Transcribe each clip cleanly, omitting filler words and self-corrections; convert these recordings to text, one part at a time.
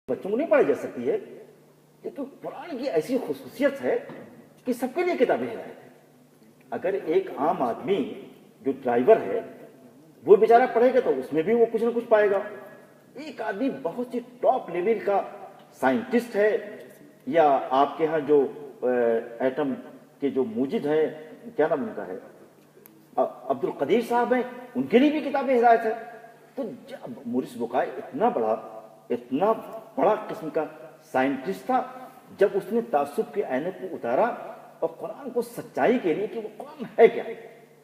بچوں کو نہیں پڑھائی جا سکتی ہے، لیکن قرآن کی ایسی خصوصیت ہے کہ سب کے لیے کتاب ہدایت ہے۔ اگر ایک عام آدمی جو ڈرائیور ہے وہ بیچارہ پڑھے گا تو اس میں بھی وہ کچھ نہ کچھ پائے گا۔ ایک آدمی بہت سی ٹاپ لیول کا سائنٹسٹ ہے، یا آپ کے ہاں جو ایٹم کے جو موجد ہیں، کیا نام ان کا ہے، عبد القدیر صاحب ہیں، ان کے لیے بھی کتاب ہدایت ہے۔ تو جب مورس بکائے اتنا بڑا قسم کا سائنٹسٹ تھا، جب اس نے تعصب کے عینک کو اتارا اور قرآن کو سچائی کے لیے کہ وہ قرآن ہے کیا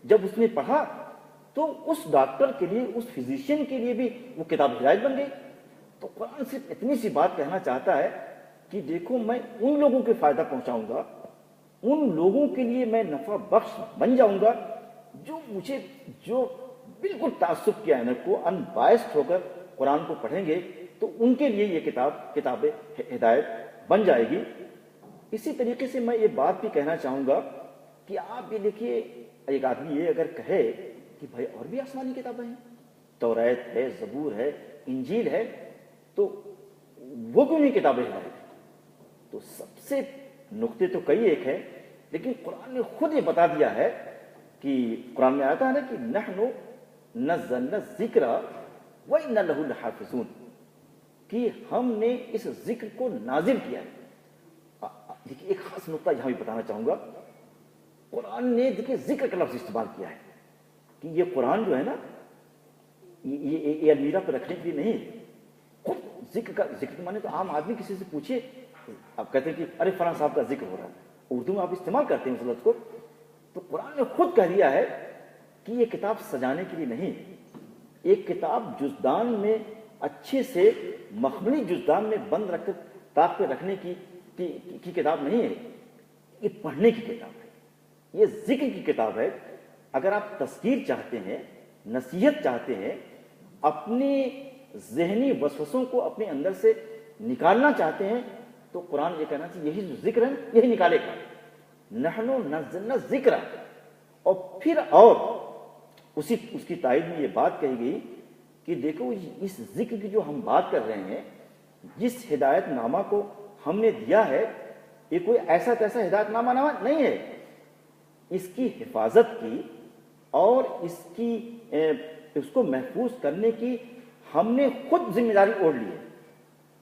جب اس نے پڑھا، تو اس ڈاکٹر کے لیے، اس فزیشین کے لیے بھی وہ کتاب ہدایت بن گئی۔ تو قرآن صرف اتنی سی بات کہنا چاہتا ہے کہ دیکھو میں ان لوگوں کے فائدہ پہنچاؤں گا، ان لوگوں کے لیے میں نفع بخش بن جاؤں گا جو بالکل تعصب کے عینک کو ان بائسڈ ہو کر قرآن کو پڑھیں گے، تو ان کے لیے یہ کتاب ہدایت بن جائے گی۔ اسی طریقے سے میں یہ بات بھی کہنا چاہوں گا کہ آپ یہ دیکھیے، ایک آدمی یہ اگر کہے کہ بھائی اور بھی آسمانی کتابیں ہیں، توریت ہے، زبور ہے، انجیل ہے، تو وہ کیوں نہیں کتابیں ہدایت؟ تو سب سے نقطے تو کئی ایک ہیں، لیکن قرآن نے خود یہ بتا دیا ہے کہ قرآن میں آتا ہے نا کہ نحن نزلنا الذکر وإنا لہ لحافظون، کہ ہم نے اس ذکر کو نازل کیا ہے۔ دیکھیے ایک خاص نقطہ یہاں بھی بتانا چاہوں گا، قرآن نے دیکھیے ذکر کا لفظ استعمال کیا ہے کہ یہ قرآن جو ہے نا، یہ المیرا پہ رکھنے کے لیے نہیں، خود ذکر مانے تو عام آدمی کسی سے پوچھے، آپ کہتے ہیں کہ ارے فلاں صاحب کا ذکر ہو رہا ہے، اردو میں آپ استعمال کرتے ہیں اس لفظ کو، تو قرآن نے خود کہہ دیا ہے کہ یہ کتاب سجانے کے لیے نہیں، ایک کتاب جزدان میں اچھے سے مخملی جزدان میں بند رکھ کر طاق پہ رکھنے کی کتاب نہیں ہے، یہ پڑھنے کی کتاب ہے، یہ ذکر کی کتاب ہے۔ اگر آپ تذکیر چاہتے ہیں، نصیحت چاہتے ہیں، اپنے ذہنی وسوسوں کو اپنے اندر سے نکالنا چاہتے ہیں، تو قرآن یہ کہنا چاہیے یہی جو ذکر ہے یہی نکالے گا۔ نحن نزلنا ذکر، اور پھر اس کی تائید میں یہ بات کہی گئی کہ دیکھو اس ذکر کی جو ہم بات کر رہے ہیں، جس ہدایت نامہ کو ہم نے دیا ہے، یہ کوئی ایسا تیسا ہدایت نامہ نہیں ہے، اس کی حفاظت کی اور اس کو محفوظ کرنے کی ہم نے خود ذمہ داری اوڑھ لی ہے۔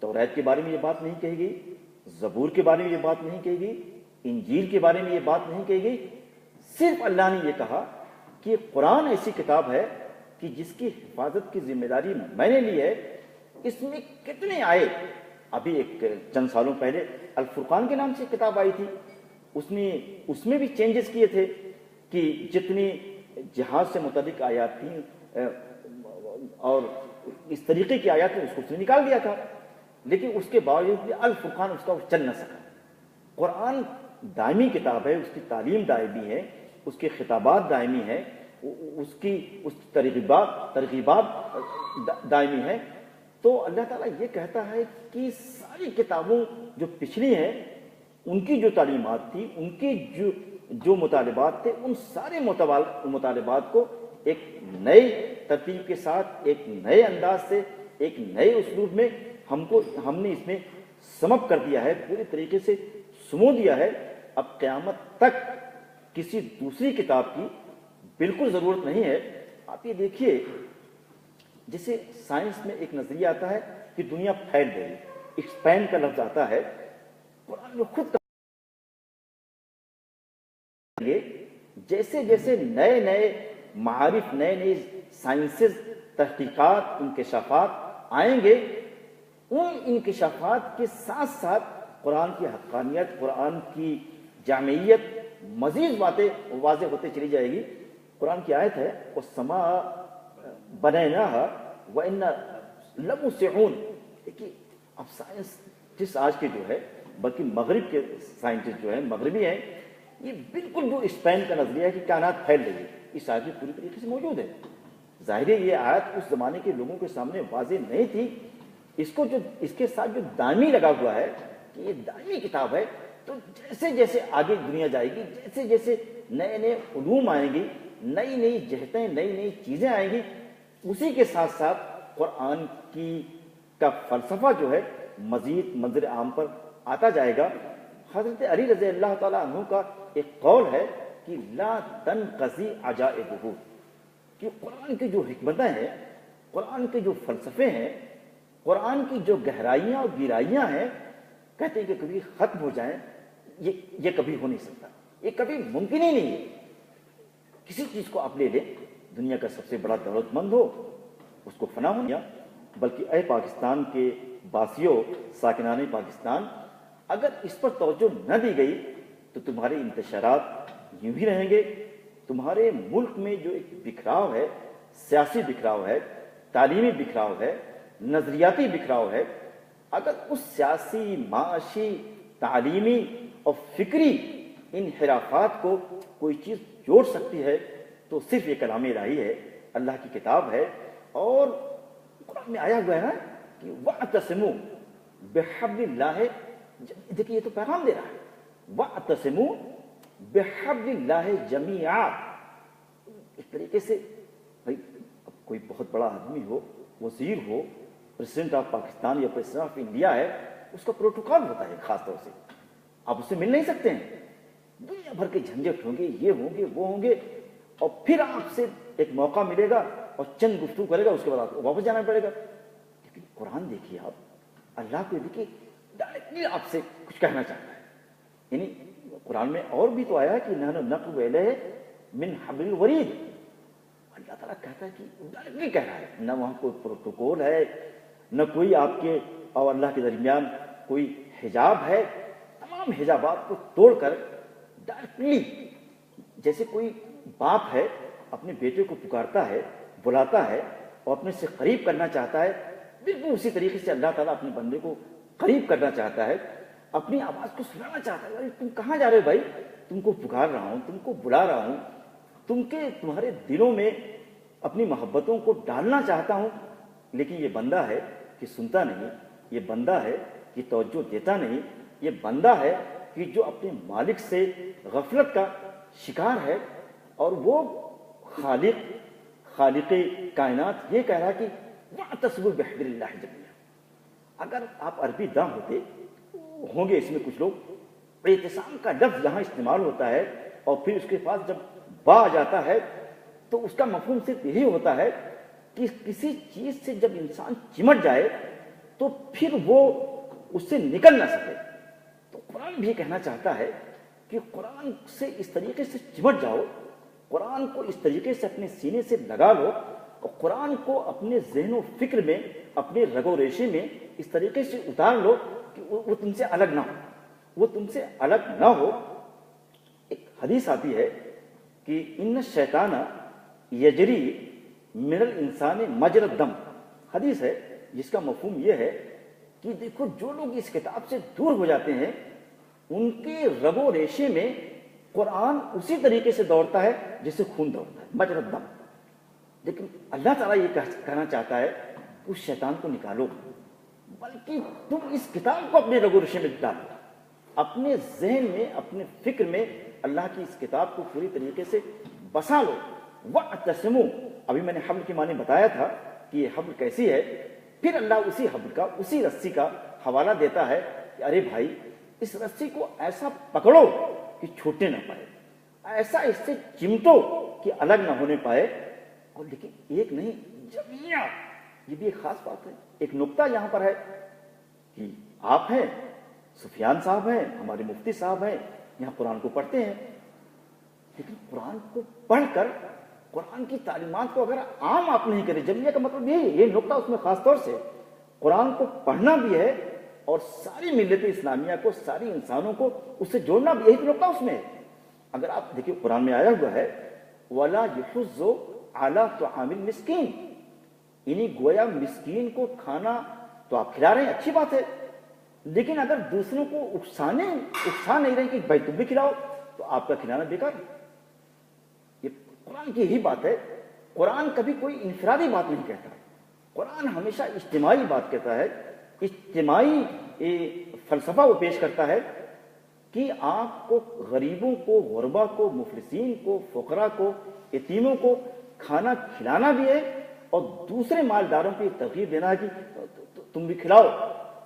توریت کے بارے میں یہ بات نہیں کہی گئی، زبور کے بارے میں یہ بات نہیں کہی گئی، انجیل کے بارے میں یہ بات نہیں کہی گئی، صرف اللہ نے یہ کہا کہ قرآن ایسی کتاب ہے کہ جس کی حفاظت کی ذمہ داری میں نے لی ہے۔ اس میں کتنے آئے، ابھی چند سالوں پہلے الفرقان کے نام سے کتاب آئی تھی، اس میں بھی چینجز کیے تھے کہ جتنی جہاد سے متعلق آیات تھیں اور اس طریقے کی آیات تھیں، اس کو نکال دیا تھا، لیکن اس کے باوجود بھی الفرقان اس کا چل نہ سکا۔ قرآن دائمی کتاب ہے، اس کی تعلیم دائمی ہے، اس کے خطابات دائمی ہیں، اس کی ترغیبات دائمی ہیں۔ تو اللہ تعالیٰ یہ کہتا ہے کہ ساری کتابوں جو پچھلی ہیں، ان کی جو تعلیمات تھی، ان کی جو مطالبات تھے، ان سارے مطالبات کو ایک نئی ترتیب کے ساتھ، ایک نئے انداز سے، ایک نئے اسلوب میں ہم نے اس میں سمپ کر دیا ہے، پوری طریقے سے سمو دیا ہے۔ اب قیامت تک کسی دوسری کتاب کی بالکل ضرورت نہیں ہے۔ آپ یہ دیکھیے، جیسے سائنس میں ایک نظریہ آتا ہے کہ دنیا پھیل گئی، ایکسپینڈ کا لفظ آتا ہے، قرآن میں خود جیسے جیسے نئے معارف، نئے سائنسز، تحقیقات، انکشافات آئیں گے، ان انکشافات کے ساتھ ساتھ قرآن کی حقانیت، قرآن کی جامعیت مزید باتیں واضح ہوتے چلی جائے گی۔ قرآن کی آیت ہے وَالسَّمَاءَ بَنَيْنَاهَا وَإِنَّا لَمُوسِعُونَ۔ دیکھیے اب سائنس آج کے جو ہے، بلکہ مغرب کے سائنٹسٹ جو ہیں، مغربی ہیں، یہ بالکل جو اسپین کا نظریہ ہے کہ کائنات پھیل رہی ہے، اس آیت میں پوری طریقے سے موجود ہے۔ ظاہر ہے یہ آیت اس زمانے کے لوگوں کے سامنے واضح نہیں تھی، اس کے ساتھ جو دائمی لگا ہوا ہے کہ یہ دائمی کتاب ہے، تو جیسے جیسے آگے دنیا جائے گی، جیسے جیسے نئے علوم آئیں گی، نئی جہتیں، نئی چیزیں آئیں گی، اسی کے ساتھ ساتھ قرآن کا فلسفہ جو ہے مزید منظر عام پر آتا جائے گا۔ حضرت علی رضی اللہ تعالیٰ عنہ کا ایک قول ہے کہ لا تنقضی عجائبہ، کہ قرآن کی جو حکمتیں ہیں، قرآن کے جو فلسفے ہیں، قرآن کی جو گہرائیاں اور گہرائیاں ہیں، کہتے ہیں کہ کبھی ختم ہو جائیں، یہ کبھی ہو نہیں سکتا، یہ کبھی ممکن ہی نہیں ہے۔ کسی چیز کو آپ لے لیں، دنیا کا سب سے بڑا دولت مند ہو، اس کو فنا ہو گیا، بلکہ اے پاکستان کے باسیوں، ساکنان پاکستان، اگر اس پر توجہ نہ دی گئی تو تمہارے انتشارات یوں ہی رہیں گے۔ تمہارے ملک میں جو ایک بکھراؤ ہے، سیاسی بکھراؤ ہے، تعلیمی بکھراؤ ہے، نظریاتی بکھراؤ ہے، اگر اس سیاسی، معاشی، تعلیمی اور فکری انحرافات کو کوئی چیز جوڑ سکتی ہے تو صرف یہ کلام الہی ہے، اللہ کی کتاب ہے۔ اور قرآن میں آیا ہوا ہے نا کہ وَاعْتَصِمُوا بِحَبْلِ اللَّهِ، دیکھیے یہ تو پیغام دے رہا ہے، وَاعْتَصِمُوا بِحَبْلِ اللَّهِ جَمِيعًا۔ اس طریقے سے بھائی کوئی بہت بڑا آدمی ہو، وزیر ہو، پریزیڈنٹ آف پاکستان یا پریزیڈنٹ آف انڈیا ہے، اس کا پروٹوکول ہوتا ہے خاص طور سے، آپ اس سے مل نہیں سکتے ہیں، دنیا بھر کے جھنجٹ ہوں گے، یہ ہوں گے، وہ ہوں گے، اور پھر آپ سے ایک موقع ملے گا اور چند گفتگو کرے گا، اس کے بعد آپ کو واپس جانا پڑے گا۔ لیکن قرآن دیکھیے آپ، اللہ کو دیکھیے ڈائریکٹلی آپ سے کچھ کہنا چاہتا ہے، یعنی قرآن میں اور بھی تو آیا ہے کہ نحن نقذف الیہ من حبل الورید، اللہ تعالیٰ کہتا ہے کہ ڈائریکٹلی کہہ رہا ہے، نہ وہاں کوئی پروٹوکول ہے، نہ کوئی آپ کے اور اللہ کے درمیان کوئی حجاب ہے، تمام حجابات کو توڑ کر ڈائریکٹلی، جیسے کوئی باپ ہے اپنے بیٹے کو پکارتا ہے، بلاتا ہے اور اپنے سے قریب کرنا چاہتا ہے، بالکل اسی طریقے سے اللہ تعالیٰ اپنے بندے کو قریب کرنا چاہتا ہے، اپنی آواز کو سنانا چاہتا ہے، تم کہاں جا رہے ہو بھائی، تم کو پکار رہا ہوں، تم کو بلا رہا ہوں، تمہارے دلوں میں اپنی محبتوں کو ڈالنا چاہتا ہوں، لیکن یہ بندہ ہے کہ سنتا نہیں، یہ بندہ ہے کہ توجہ دیتا نہیں، یہ بندہ ہے کہ جو اپنے مالک سے غفلت کا شکار ہے، اور وہ خالق کائنات یہ کہہ رہا ہے کہ وَاعْتَصِمُوا بِحَبْلِ اللَّهِ جَمِيعًا۔ اگر آپ عربی داں ہوتے ہوں گے، اس میں کچھ لوگ، اعتصام کا لفظ یہاں استعمال ہوتا ہے اور پھر اس کے پاس جب با آ جاتا ہے تو اس کا مفہوم صرف یہی ہوتا ہے کہ کسی چیز سے جب انسان چمٹ جائے تو پھر وہ اس سے نکل نہ سکے۔ تو قرآن بھی کہنا چاہتا ہے کہ قرآن سے اس طریقے سے چمٹ جاؤ، قرآن کو اس طریقے سے اپنے سینے سے لگا لو، اور قرآن کو اپنے ذہن و فکر میں، اپنے رگ و ریشے میں اس طریقے سے اتار لو کہ وہ تم سے الگ نہ ہو، وہ تم سے الگ نہ ہو۔ ایک حدیث آتی ہے کہ ان الشیطان یجری من الانسان مجرى الدم، حدیث ہے جس کا مفہوم یہ ہے کہ دیکھو جو لوگ اس کتاب سے دور ہو جاتے ہیں ان کے رگ و ریشے میں قرآن اسی طریقے سے دوڑتا ہے جیسے خون دوڑتا ہے، مجرى الدم۔ لیکن اللہ تعالیٰ یہ کہنا چاہتا ہے کہ اس شیطان کو نکالو، بلکہ تم اس کتاب کو اپنے رگ و ریشے میں ڈالو، اپنے ذہن میں، اپنے فکر میں اللہ کی اس کتاب کو پوری طریقے سے بسا لو۔ وَاعْتَصِمُوا، ابھی میں نے حبل کے معنی بتایا تھا کہ یہ حبل کیسی ہے، پھر اللہ اسی حبل کا، اسی رسی کا حوالہ دیتا ہے کہ ارے بھائی اس رسی کو ایسا پکڑو کہ چھوٹنے نہ پائے، ایسا اس سے چمٹو کہ الگ نہ ہونے پائے۔ اور لیکن ایک نہیں، جميعا، یہ بھی ایک خاص بات ہے، ایک نقطہ یہاں پر ہے کہ آپ ہیں، سفیان صاحب ہیں، ہمارے مفتی صاحب ہیں، یہاں قرآن کو پڑھتے ہیں، لیکن قرآن کو پڑھ کر قرآن کی تعلیمات کو اگر عام آپ نہیں کریں، جمعیہ کا مطلب یہ نقطہ اس میں خاص طور سے قرآن کو پڑھنا بھی ہے اور ساری ملت اسلامیہ کو، ساری انسانوں کو اس سے جوڑنا بھی، یہی نقطہ اس میں ہے۔ اگر آپ دیکھیں قرآن میں آیا ہوا ہے وَلَا يُحُضُّ عَلَىٰ طَعَامِ الْمِسْكِينِ، یعنی گویا مسکین کو کھانا تو آپ کھلا رہے ہیں، اچھی بات ہے، لیکن اگر دوسروں کو اکسا نہیں رہے کہ بھائی تم بھی کھلاؤ تو آپ کا کھلانا بیکار ہے۔ یہ قرآن کی یہی بات ہے، قرآن کبھی کوئی انفرادی بات نہیں کہتا، قرآن ہمیشہ اجتماعی بات کہتا ہے، اجتماعی فلسفہ وہ پیش کرتا ہے کہ آپ کو غریبوں کو، غربا کو، مفلسین کو، فقراء کو، یتیموں کو کھانا کھلانا بھی ہے اور دوسرے مالداروں کی ترغیب دینا ہے کہ تم بھی کھلاؤ۔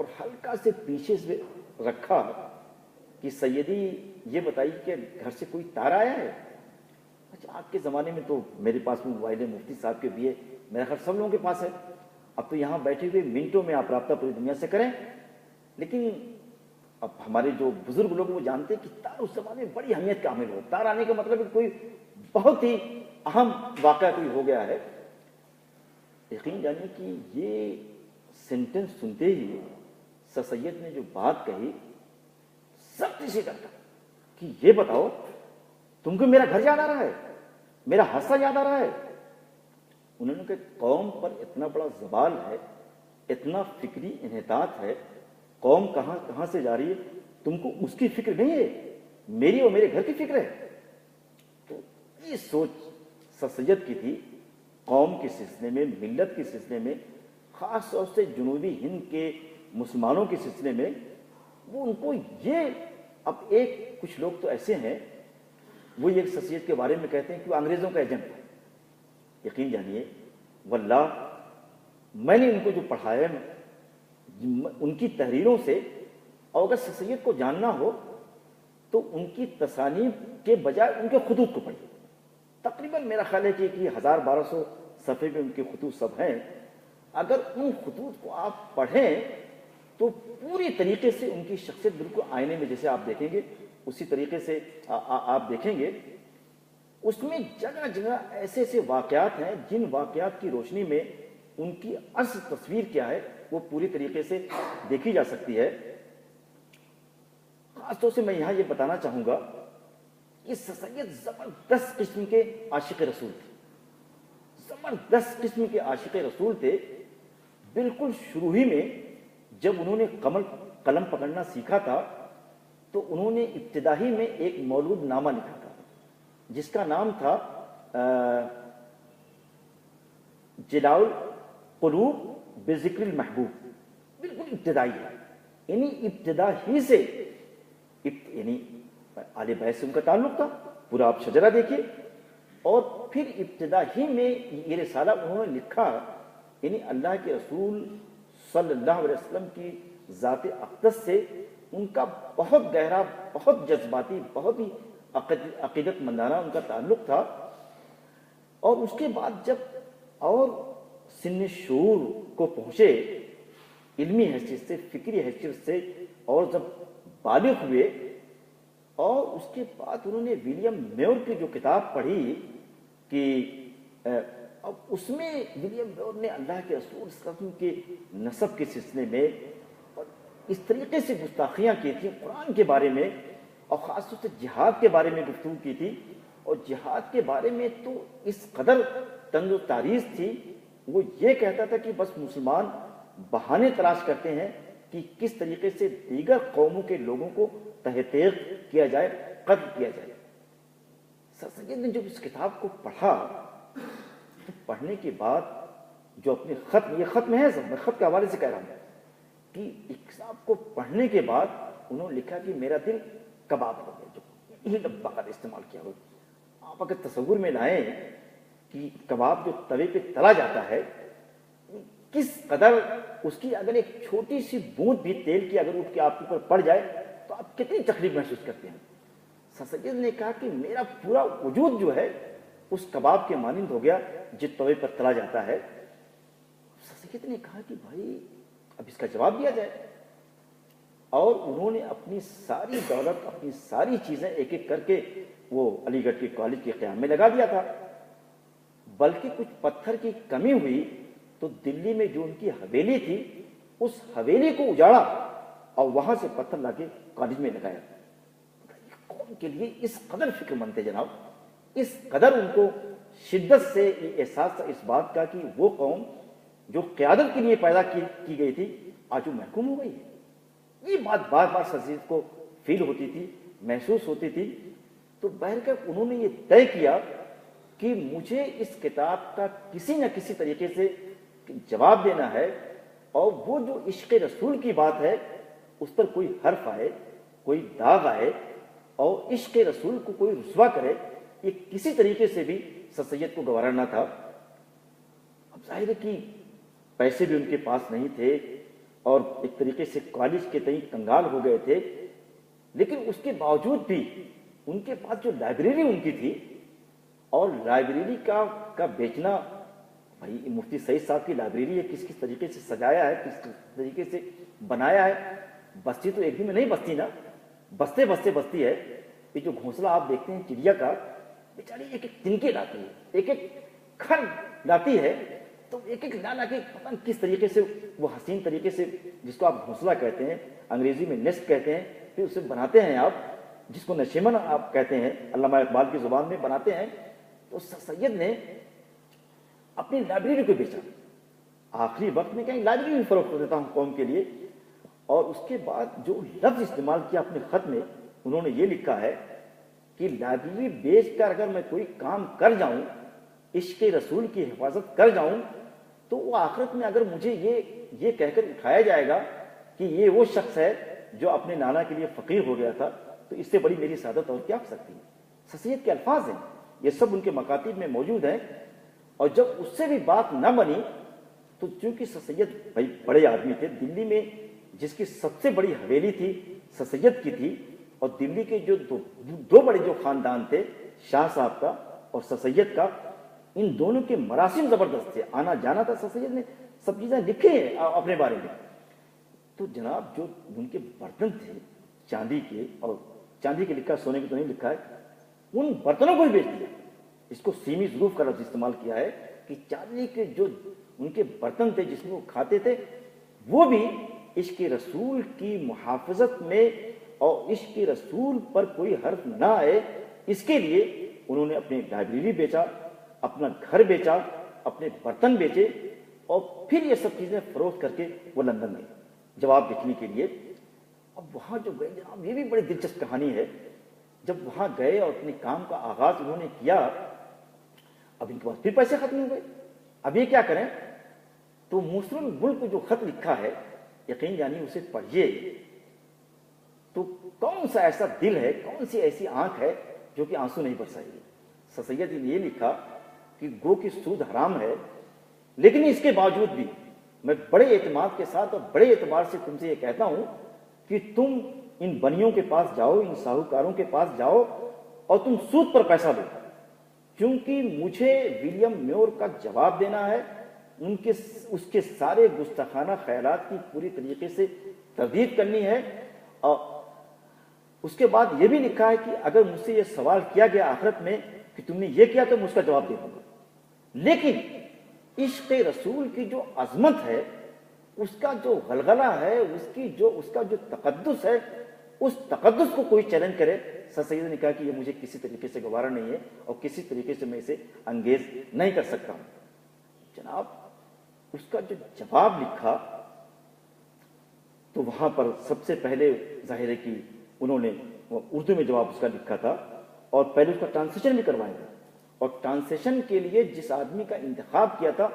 اور ہلکا سے پیچھے سے رکھا کہ سیدی یہ بتائیے کہ گھر سے کوئی تار آیا ہے؟ اچھا آپ کے زمانے میں تو میرے پاس بھی موبائل ہے، مفتی صاحب کے بھی ہے، میرا خیال سب لوگوں کے پاس ہے، اب تو یہاں بیٹھے ہوئے منٹوں میں آپ رابطہ پوری دنیا سے کریں. لیکن اب ہمارے جو بزرگ لوگ وہ جانتے ہیں کہ تار اس زمانے میں بڑی اہمیت کا حامل ہو. تار آنے کا مطلب ہے کوئی بہت ہی اہم واقعہ کوئی ہو گیا ہے. یقین جانیے کہ یہ سینٹنس سنتے ہی سر سید نے جو بات کہی سب کسی کرتا کہ یہ بتاؤ تم کو میرا گھر یاد آ رہا ہے، میرا حادثہ یاد آ رہا ہے؟ انہوں نے کہا قوم پر اتنا بڑا زوال ہے، اتنا فکری انحطاط ہے، قوم کہاں کہاں سے جا رہی ہے، تم کو اس کی فکر نہیں ہے، میری اور میرے گھر کی فکر ہے. تو یہ سوچ سر سید کی تھی. قوم کے سلسلے میں، ملت کے سلسلے میں، خاص طور سے جنوبی ہند کے مسلمانوں کے سلسلے میں وہ ان کو یہ اب ایک کچھ لوگ تو ایسے ہیں وہ ایک سر سید کے بارے میں کہتے ہیں کہ وہ انگریزوں کا ایجنٹ ہے. یقین جانیے واللہ میں نے ان کو جو پڑھایا ان کی تحریروں سے، اور اگر سر سید کو جاننا ہو تو ان کی تصانیف کے بجائے ان کے خطوط کو پڑھیے. تقریباً میرا خیال ہے کہ 1200 صفحے میں ان کے خطوط سب ہیں. اگر ان خطوط کو آپ پڑھیں تو پوری طریقے سے ان کی شخصیت بالکل آئینے میں جیسے آپ دیکھیں گے اسی طریقے سے آپ دیکھیں گے. اس میں جگہ جگہ ایسے ایسے واقعات ہیں جن واقعات کی روشنی میں ان کی اصل تصویر کیا ہے وہ پوری طریقے سے دیکھی جا سکتی ہے. خاص طور سے میں یہاں یہ بتانا چاہوں گا کہ سر سید زبردست قسم کے عاشق رسول تھے، زبردست قسم کے عاشق رسول تھے. بالکل شروع ہی میں جب انہوں نے قلم پکڑنا سیکھا تھا تو انہوں نے ابتدائی میں ایک مولود نامہ لکھا تھا جس کا نام تھا جلاء القلوب بذکر المحبوب. بالکل ابتدائی ہے، یعنی ابتدا ہی سے یعنی آل بیت سے ان کا تعلق تھا. پورا آپ شجرہ دیکھیے. اور پھر ابتدا ہی میں یہ رسالہ انہوں نے لکھا، یعنی اللہ کے رسول صلی اللہ علیہ وسلم کی ذات اقدس سے ان کا بہت گہرا، بہت جذباتی، بہت ہی عقیدت مندانہ ان کا تعلق تھا. اور اس کے بعد جب اور سن شعور کو پہنچے علمی حیثیت سے، فکری حیثیت سے، اور جب بالغ ہوئے اور اس کے بعد انہوں نے ولیم میور کی جو کتاب پڑھی کہ اب اس میں ولیم میور نے اللہ کے رسول صلی اللہ علیہ وسلم کے نسب کے سلسلے میں اور اس طریقے سے گستاخیاں کی تھیں قرآن کے بارے میں، اور خاص طور سے جہاد کے بارے میں گفتگو کی تھی. اور جہاد کے بارے میں تو اس قدر طنز و تاریخ تھی، وہ یہ کہتا تھا کہ بس مسلمان بہانے تلاش کرتے ہیں کہ کس طریقے سے دیگر قوموں کے لوگوں کو تہ تیغ کیا جائے، قتل کیا جائے. سر سید نے جب اس کتاب کو پڑھا تو پڑھنے کے بعد جو اپنے خط، یہ خط میں ہے سب، میں خط کے حوالے سے کہہ رہا ہوں کہ اس کتاب کو پڑھنے کے بعد انہوں نے لکھا کہ میرا دل کباب ہو گیا. جو یہ لفظ کا استعمال کیا ہو، آپ اگر تصور میں لائیں کہ کباب جو توے پہ تلا جاتا ہے کس قدر اس کی اگر ایک چھوٹی سی بوند بھی تیل کی اگر اٹھ کے آپ کے اوپر پڑ جائے تو آپ کتنی تکلیف محسوس کرتے ہیں. سر سید نے کہا کہ میرا پورا وجود جو ہے اس کباب کے مانند ہو گیا جس توے پر تلا جاتا ہے. سر سید نے کہا کہ بھائی اب اس کا جواب دیا جائے، اور انہوں نے اپنی ساری دولت، اپنی ساری چیزیں ایک ایک کر کے وہ علی گڑھ کے کالج کے قیام میں لگا دیا تھا. بلکہ کچھ پتھر کی کمی ہوئی تو دلی میں جو ان کی حویلی تھی اس حویلی کو اجاڑا اور وہاں سے پتھر لا کے کالج میں لگایا. قوم کے لیے اس قدر فکر مند تھے جناب، اس قدر ان کو شدت سے یہ احساس تھا اس بات کا کہ وہ قوم جو قیادت کے لیے پیدا کی گئی تھی آج وہ محکوم ہو گئی ہے. یہ بات بار بار سر سید کو فیل ہوتی تھی، محسوس ہوتی تھی. تو بہرکیف انہوں نے یہ طے کیا کہ مجھے اس کتاب کا کسی نہ کسی طریقے سے جواب دینا ہے، اور وہ جو عشق رسول کی بات ہے اس پر کوئی حرف آئے، کوئی داغ آئے اور عشق رسول کو کوئی رسوا کرے، یہ کسی طریقے سے بھی سر سید کو گوارا نہ تھا. اب ظاہر ہے کہ پیسے بھی ان کے پاس نہیں تھے، اور ایک طریقے سے کالج کے تئیں کنگال ہو گئے تھے، لیکن اس کے باوجود بھی ان کے پاس جو لائبریری ان کی تھی، اور لائبریری کا بیچنا، بھائی مفتی سعید صاحب کی لائبریری ہے، کس طریقے سے سجایا ہے، کس طریقے سے بنایا ہے. بستی تو ایک دن میں نہیں بستی نا، بستے بستے بستی ہے. یہ جو گھونسلہ آپ دیکھتے ہیں چڑیا کا، بیچاری ایک ایک تنکے لاتی ہے، ایک ایک کھڑ لاتی ہے، تو ایک ایک لا کے پتہ نہیں کس طریقے سے وہ حسین طریقے سے، جس کو آپ گھونسلہ کہتے ہیں، انگریزی میں نیسٹ کہتے ہیں، پھر اسے بناتے ہیں آپ، جس کو نشیمن آپ کہتے ہیں علامہ اقبال کی زبان میں بناتے ہیں. تو سید نے اپنی لائبریری کو بیچا. آخری وقت میں کہیں لائبریری بھی فروخت کر دیتا ہوں قوم کے لیے. اور اس کے بعد جو لفظ استعمال کیا اپنے خط میں، انہوں نے یہ لکھا ہے کہ لائبریری بیچ کر اگر میں کوئی کام کر جاؤں، عشق رسول کی حفاظت کر جاؤں، تو وہ آخرت میں اگر مجھے یہ کہہ کر اٹھایا جائے گا کہ یہ وہ شخص ہے جو اپنے نانا کے لیے فقیر ہو گیا تھا، تو اس سے بڑی میری سعادت اور کیا ہو سکتی ہے. سید کے الفاظ ہیں، یہ سب ان کے مکاتب میں موجود ہیں. اور جب اس سے بھی بات نہ بنی، تو چونکہ سید بھائی بڑے آدمی تھے، دلی میں جس کی سب سے بڑی حویلی تھی سید کی تھی، اور دلی کے جو دو بڑے جو خاندان تھے، شاہ صاحب کا اور سید کا، ان دونوں کے مراسم زبردست تھے، آنا جانا تھا. سید نے سب چیزیں لکھی ہیں اپنے بارے میں. تو جناب جو ان کے برتن تھے چاندی کے، اور چاندی کے لکھا، سونے کے تو نہیں لکھا ہے، ان برتنوں کو بھی بیچ دیا. اس کو سیمی ظروف کا لفظ استعمال کیا ہے کہ چاندی کے جو ان کے برتن تھے جس میں وہ کھاتے تھے، وہ بھی عشق رسول کی محافظت میں اور عشق رسول پر کوئی حرف نہ آئے، اس کے لیے انہوں نے اپنی لائبریری بیچا، اپنا گھر بیچا، اپنے برتن بیچے، اور پھر یہ سب چیزیں فروخت کر کے وہ لندن گئے جواب لکھنے کے لیے. اب وہاں جو گئے جناب، یہ بھی بڑی دلچسپ کہانی ہے. جب وہاں گئے اور اپنے کام کا آغاز انہوں نے کیا، اب ان کے پاس پھر پیسے ختم ہو گئے. اب یہ کیا کریں؟ تو مسلم ملک کو جو خط لکھا ہے، یقین جانی اسے پڑھیے تو کون سا ایسا دل ہے، کون سی ایسی آنکھ ہے جو کہ آنسو نہیں برسائے گی. سید نے یہ لکھا کہ گو کی سود حرام ہے، لیکن اس کے باوجود بھی میں بڑے اعتماد کے ساتھ اور بڑے اعتبار سے تم سے یہ کہتا ہوں کہ تم ان بنیوں کے پاس جاؤ، ان ساہوکاروں کے پاس جاؤ، اور تم سود پر پیسہ دو، کیونکہ مجھے ولیم میور کا جواب دینا ہے. اس کے سارے گستاخانہ خیالات کی پوری طریقے سے تردید کرنی ہے. اور اس کے بعد یہ بھی لکھا ہے کہ اگر مجھ سے یہ سوال کیا گیا آخرت میں کہ تم نے یہ کیا، تو میں اس کا جواب دے دوں گا. لیکن عشق رسول کی جو عظمت ہے، اس کا جو غلغلہ ہے، اس کا جو تقدس ہے، اس تقدس کو کوئی چیلنج کرے. سید نے کہا کہ یہ مجھے کسی طریقے سے گوارا نہیں ہے، اور کسی طریقے سے میں اسے انگیز نہیں کر سکتا ہوں. جناب اس کا جو جواب لکھا، تو وہاں پر سب سے پہلے ظاہر ہے کہ انہوں نے اردو میں جواب اس کا لکھا تھا، اور پہلے اس کا ٹرانسلیشن بھی کروایا تھا. اور ٹرانسلیشن کے لیے جس آدمی کا انتخاب کیا تھا،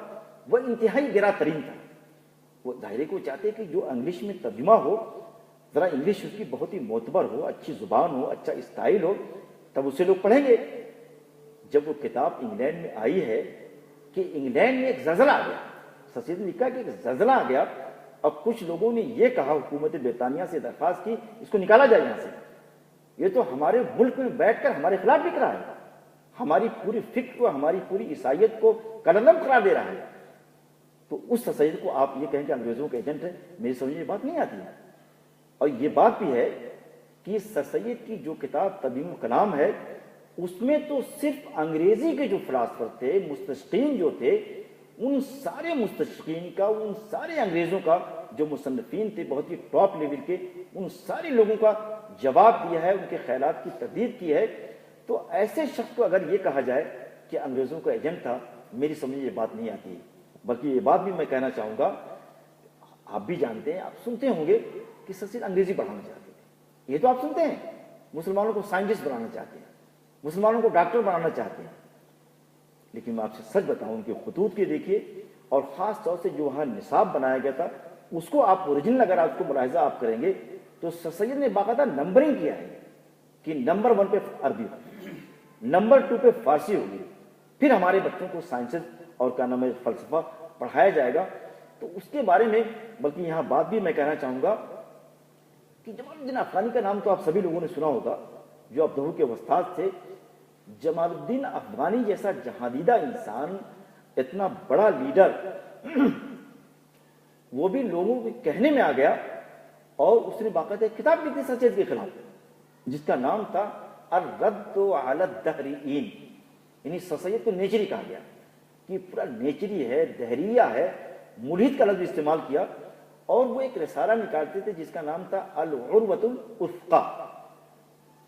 وہ انتہائی گرا ترین تھا. وہ ظاہر کو چاہتے کہ جو انگلش میں ترجمہ ہو، ذرا انگلش اس کی بہت ہی معتبر ہو، اچھی زبان ہو، اچھا اسٹائل ہو، تب اسے لوگ پڑھیں گے. جب وہ کتاب انگلینڈ میں آئی ہے کہ انگلینڈ میں ایک زلزلہ آ گیا. سید نے لکھا کہ ایک زلزلہ آ گیا، اور کچھ لوگوں نے یہ کہا، حکومت برطانیہ سے درخواست کی اس کو نکالا جائے یہاں سے، یہ تو ہمارے ملک میں بیٹھ کر ہمارے خلاف لکھ رہا ہے، ہماری پوری فکر کو، ہماری پوری عیسائیت کو قلمدم قرار دے رہا ہے. تو اس سید کو آپ یہ کہیں کہ انگریزوں کے ایجنٹ ہے، میری سمجھ میں بات نہیں آتی ہے. اور یہ بات بھی ہے کہ سر سید کی جو کتاب تدوین الکلام ہے، اس میں تو صرف انگریزی کے جو فلاسفر تھے، مستشرقین جو تھے، ان سارے مستشرقین کا، ان سارے انگریزوں کا جو مصنفین تھے بہت ہی ٹاپ لیول کے، ان سارے لوگوں کا جواب دیا ہے، ان کے خیالات کی تردید کی ہے. تو ایسے شخص کو اگر یہ کہا جائے کہ انگریزوں کا ایجنٹ تھا، میری سمجھ یہ بات نہیں آتی. بلکہ یہ بات بھی میں کہنا چاہوں گا، آپ بھی جانتے ہیں، آپ سنتے ہوں گے کہ سید انگریزی پڑھانا چاہتے تھے. یہ تو آپ سنتے ہیں، مسلمانوں کو سائنٹسٹ بنانا چاہتے ہیں، مسلمانوں کو ڈاکٹر بنانا چاہتے ہیں. لیکن میں آپ سے سچ بتاؤں، ان کے خطوط کے دیکھیے، اور خاص طور سے جو وہاں نصاب بنایا گیا تھا، اس کو آپ اوریجنل اگر آپ کو ملاحظہ آپ کریں گے تو سید نے باقاعدہ نمبرنگ کیا ہے کہ نمبر 1 پہ عربی ہوگی، نمبر 2 پہ فارسی ہوگی، پھر ہمارے بچوں کو سائنسز اور کیا نام ہے فلسفہ پڑھایا جائے گا. تو اس کے بارے میں بلکہ یہاں بات بھی میں کہنا چاہوں گا کہ جمال الدین افغانی کا نام تو آپ سبھی لوگوں نے سنا ہوگا، جو ابدہو کے استاد تھے۔ جمال الدین افغانی جیسا جہاندیدہ انسان، اتنا بڑا لیڈر، وہ بھی لوگوں کے کہنے میں آ گیا اور اس نے باقاعدہ ایک کتاب لکھی سر سید کے خلاف، جس کا نام تھا الرد علی الدہریین، یعنی سر سید کو نیچری کہا گیا کہ پورا نیچری ہے، دہریہ ہے، ملحد کا لفظ استعمال کیا۔ اور وہ ایک رسالہ نکالتے تھے جس کا نام تھا العروۃ الوثقی۔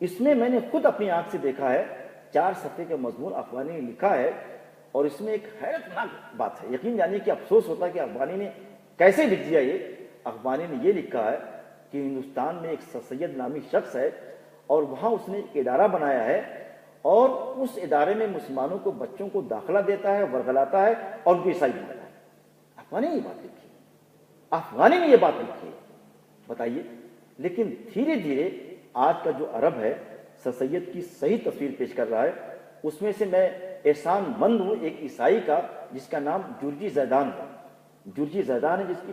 اس میں میں نے خود اپنی آنکھ سے دیکھا ہے، 4 صفحے کا مضمون افغانی نے لکھا ہے، اور اس میں ایک حیرت ناک بات ہے، یقین جانیے کہ افسوس ہوتا ہے کہ افغانی نے کیسے لکھ دیا یہ۔ افغانی نے یہ لکھا ہے کہ ہندوستان میں ایک سر سید نامی شخص ہے، اور وہاں اس نے ایک ادارہ بنایا ہے، اور اس ادارے میں مسلمانوں کو، بچوں کو داخلہ دیتا ہے، ورغلاتا ہے، اور ان کو عیسائی بناتا ہے۔ افغانی نے یہ بات لکھی ہے، افغانی نے یہ بات لکھی ہے، بتائیے۔ لیکن دھیرے دھیرے آج کا جو عرب ہے سر سید کی صحیح تصویر پیش کر رہا ہے۔ اس میں سے میں احسان مند ہوں ایک عیسائی کا جس کا نام جرجی زیدان ہے، جرجی زیدان ہے، جس کی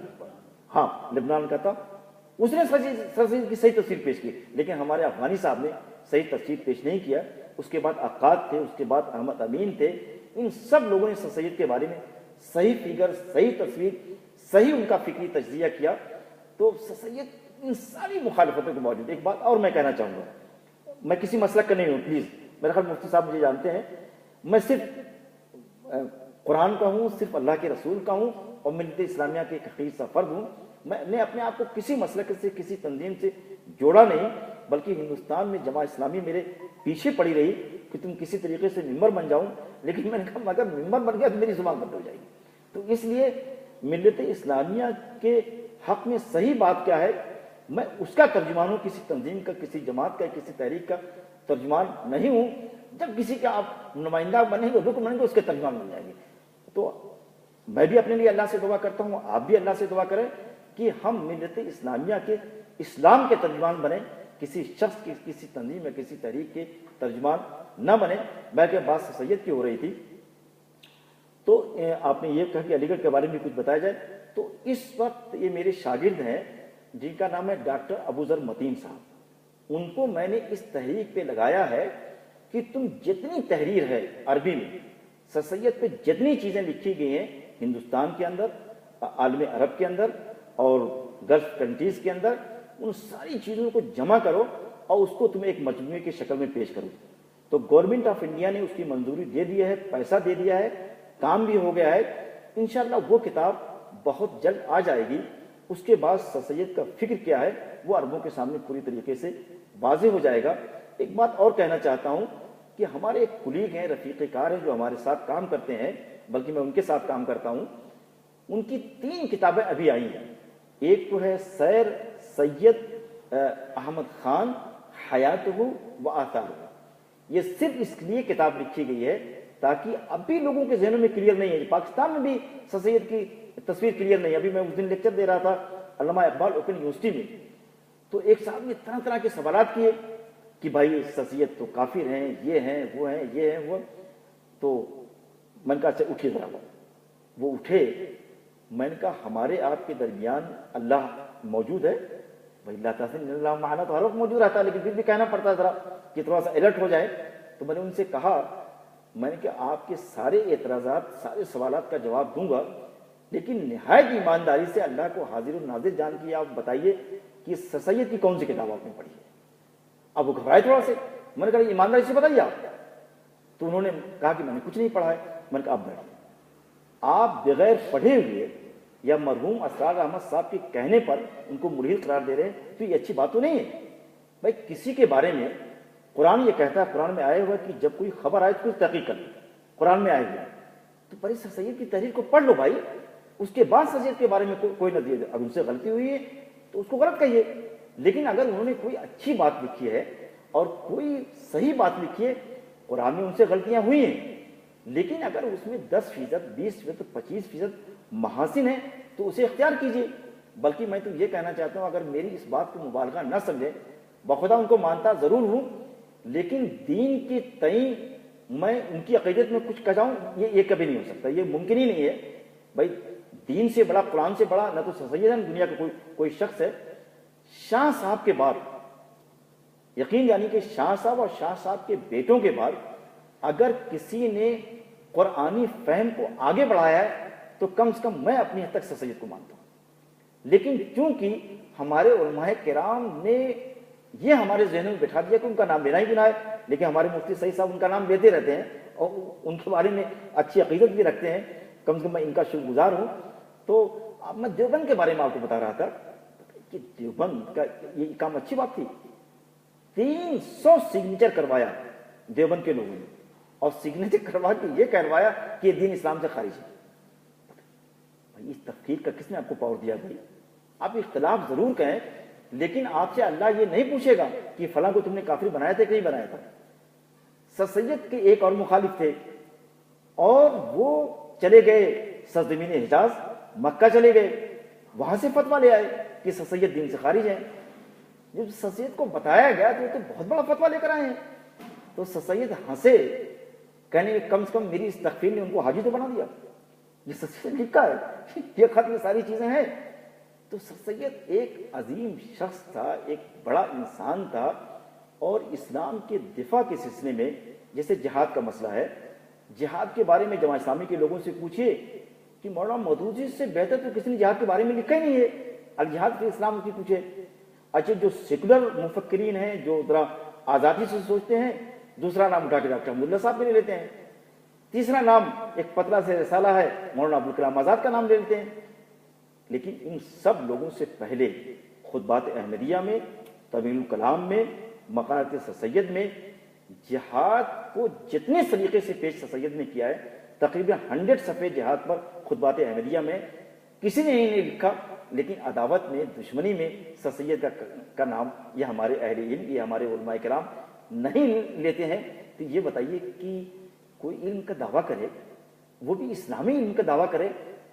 ہاں لبنان کا تھا۔ اس نے سر سید کی صحیح تصویر پیش کی، لیکن ہمارے افغانی صاحب نے صحیح تصویر پیش نہیں کیا۔ اس کے بعد عقاد تھے، اس کے بعد احمد امین تھے، ان سب لوگوں نے سر سید کے بارے میں صحیح فگر، صحیح تصویر، صحیح ان کا فکری تجزیہ کیا۔ تو سر سید ان ساری مخالفتوں کے موجود۔ ایک بات اور میں کہنا چاہوں گا، میں کسی مسلک کا نہیں ہوں، پلیز، میرے خیال مفتی صاحب مجھے جانتے ہیں، میں صرف قرآن کا ہوں، صرف اللہ کے رسول کا ہوں، اور ملت اسلامیہ کے ایک حقیقی سا فرد ہوں۔ میں نے اپنے آپ کو کسی مسلک سے، کسی تنظیم سے جوڑا نہیں، بلکہ ہندوستان میں جماعت اسلامی میرے پیچھے پڑی رہی کہ تم کسی طریقے سے ممبر بن جاؤں، لیکن میں نے کہا اگر ممبر بن گیا تو میری زبان بند ہو جائے گی۔ تو اس لیے ملت اسلامیہ کے حق میں صحیح بات کیا ہے، میں اس کا ترجمان ہوں، کسی تنظیم کا، کسی جماعت کا، کسی تحریک کا ترجمان نہیں ہوں۔ جب کسی کا آپ نمائندہ بنیں گے، رکن بنیں گے، اس کے ترجمان بن جائیں گے۔ تو میں بھی اپنے لیے اللہ سے دعا کرتا ہوں، آپ بھی اللہ سے دعا کریں کہ ہم ملت اسلامیہ کے اسلام کے ترجمان بنیں، کسی شخص کی، کسی تنظیم یا کسی تحریک کے ترجمان نہ بنیں۔ بلکہ بات سر سید کی ہو رہی تھی، تو آپ نے یہ کہا کہ علی گڑھ کے بارے میں کچھ بتایا جائے، تو اس وقت یہ میرے شاگرد ہیں جن کا نام ہے ڈاکٹر ابو ذر متین صاحب۔ ان کو میں نے اس تحریک پہ لگایا ہے کہ تم جتنی تحریر ہے عربی میں سر سید پہ جتنی چیزیں لکھی گئی ہیں ہندوستان کے اندر، عالم عرب کے اندر اور گلف کنٹریز کے اندر، ان ساری چیزوں کو جمع کرو اور اس کو تمہیں ایک مجموعے کی شکل میں پیش کرو۔ تو گورنمنٹ آف انڈیا نے اس کی منظوری دے دی ہے، پیسہ دے دیا ہے، کام بھی ہو گیا ہے۔ انشاءاللہ وہ کتاب بہت جلد آ جائے گی۔ اس کے بعد سر سید کا فکر کیا ہے وہ عربوں کے سامنے پوری طریقے سے واضح ہو جائے گا۔ ایک بات اور کہنا چاہتا ہوں کہ ہمارے ایک کلیگ ہیں، رفیق کار ہیں، جو ہمارے ساتھ کام کرتے ہیں، بلکہ میں ان کے ساتھ کام کرتا ہوں۔ ان کی 3 کتابیں ابھی آئی ہیں۔ ایک تو ہے سیر سید احمد خان حیاتہ و آثارہ، یہ صرف اس لیے کتاب لکھی گئی ہے تاکہ اب بھی لوگوں کے ذہنوں میں کلیئر نہیں ہے، پاکستان میں بھی سر سید کی تصویر کلیئر نہیں ہے۔ ابھی میں اس دن لیکچر دے رہا تھا علامہ اقبال اوپن یونیورسٹی میں، تو ایک صاحب نے طرح طرح کے سوالات کیے کہ بھائی سر سید تو کافر ہیں، یہ ہیں، وہ ہیں، یہ ہیں، وہ۔ تو میں نے کہا اچھا اٹھیے ذرا، وہ اٹھے۔ میں نے کہا ہمارے آپ کے درمیان اللہ موجود ہے؟ بھائی اللہ تعالیٰ اللہ معنا تو ہر وقت موجود رہتا ہے، لیکن پھر بھی کہنا پڑتا ہے ذرا کہ تھوڑا سا الرٹ ہو جائے۔ تو میں نے ان سے کہا، میں نے کہا آپ کے سارے اعتراضات، سارے سوالات کا جواب دوں گا، لیکن نہایت ایمانداری سے اللہ کو حاضر و ناظر جان کے آپ بتائیے کہ سر سید کی کون سی کتاب آپ نے پڑھی ہے۔ اب وہ گھبرائے تھوڑا سے، میں نے کہا ایمانداری سے بتائیے آپ۔ تو انہوں نے کہا کہ میں نے کچھ نہیں پڑھا ہے۔ میں نے کہا آپ بیٹھیں، آپ بغیر پڑھے ہوئے یا مرحوم اسرار احمد صاحب کے کہنے پر ان کو ملحد قرار دے رہے ہیں، تو یہ اچھی بات تو نہیں ہے۔ بھائی کسی کے بارے میں قرآن یہ کہتا ہے، قرآن میں آئے ہوا کہ جب کوئی خبر آئے تو تحقیق کر لو، قرآن میں آئے ہوئے ہیں، تو پہلے سر سید کی تحریر کو پڑھ لو بھائی، اس کے بعد سر سید کے بارے میں کوئی نہ دے۔ اب ان سے غلطی ہوئی ہے تو اس کو غلط کہیے، لیکن اگر انہوں نے کوئی اچھی بات لکھی ہے اور کوئی صحیح بات لکھی ہے، قرآن میں ان سے غلطیاں ہوئی ہیں، لیکن اگر اس میں 10%، 20%، 25% محاسن ہیں تو اسے اختیار کیجیے۔ بلکہ میں تو یہ کہنا چاہتا ہوں، اگر میری اس بات کو مبالغہ نہ سمجھیں، بخدا ان کو مانتا ضرور ہوں، لیکن دین کے تئیں میں ان کی عقیدت میں کچھ کہہ جاؤں، یہ کبھی نہیں ہو سکتا، یہ ممکن ہی نہیں ہے۔ بھائی دین سے بڑا، قرآن سے بڑا نہ تو سر سید ہے، نہ دنیا کا کوئی شخص ہے۔ شاہ صاحب کے بعد، یقین یعنی کہ شاہ صاحب اور شاہ صاحب کے بیٹوں کے بعد اگر کسی نے قرآنی فہم کو آگے بڑھایا ہے تو کم سے کم میں اپنی حد تک سر سید کو مانتا ہوں۔ لیکن چونکہ ہمارے علماء کرام نے یہ ہمارے ذہنوں میں بٹھا دیا کہ ان کا نام لینا ہی گناہ ہے، لیکن ہمارے مفتی سعید صاحب ان کا نام لیتے رہتے ہیں اور ان کے بارے میں اچھی عقیدت بھی رکھتے ہیں، کم سے کم میں ان کا شکر گزار ہوں۔ تو اب میں دیوبند کے بارے میں آپ کو بتا رہا تھا کہ دیوبند کا یہ کام اچھی بات تھی، 300 سگنیچر کروایا دیوبند کے لوگوں نے، اور سگنیچر کروا کے یہ کروایا کہ یہ دین اسلام سے خارج ہے۔ بھائی اس تفکیر کا کس نے آپ کو پاور دیا؟ بھائی آپ اختلاف ضرور کہیں، لیکن آپ سے اللہ یہ نہیں پوچھے گا کہ فلاں کو تم نے کافر بنایا تھا کہ نہیں بنایا تھا۔ سر سید کے ایک اور مخالف تھے اور وہ چلے گئے سرزمین حجاز، مکہ چلے گئے، وہاں سے فتویٰ لے آئے کہ سر سید دین سے خارج ہیں۔ جب سر سید کو بتایا گیا تو یہ تو بہت بڑا فتویٰ لے کر آئے ہیں، تو سر سید ہنسے، کہنے کہ کم سے کم میری اس تکفیر نے ان کو حاجی تو بنا دیا۔ یہ سر سید لکھا ہے، یہ خط میں ساری چیزیں ہیں۔ تو سر سید ایک عظیم شخص تھا، ایک بڑا انسان تھا، اور اسلام کے دفاع کے سلسلے میں جیسے جہاد کا مسئلہ ہے، جہاد کے بارے میں جماعت اسلامی کے لوگوں سے پوچھیے کہ مولانا مودودی سے بہتر تو کسی نے جہاد کے بارے میں لکھا ہی نہیں ہے، الجہاد فی اسلام کی پوچھے۔ اچھا جو سیکولر مفکرین ہیں، جو ذرا آزادی سے سوچتے ہیں، دوسرا نام اٹھا کے ڈاکٹر حمداللہ صاحب کے لے لیتے ہیں، تیسرا نام ایک پتلا سے رسالہ ہے مولانا ابوالکلام آزاد کا نام لے لیتے ہیں۔ لیکن ان سب لوگوں سے پہلے خطبات احمدیہ میں، طویل الکلام میں، مقالات سر سید میں جہاد کو جتنے سلیقے سے پیش سر سید نے کیا ہے، تقریباً 100 صفحے جہاد پر خطبات احمدیہ میں کسی نے نہیں لکھا، لیکن عداوت میں، دشمنی میں سر سید کا نام یہ ہمارے اہل علم، یہ ہمارے علماء کرام نہیں لیتے ہیں۔ تو یہ بتائیے کہ کوئی علم کا دعویٰ کرے، وہ بھی اسلامی علم کا دعویٰ کرے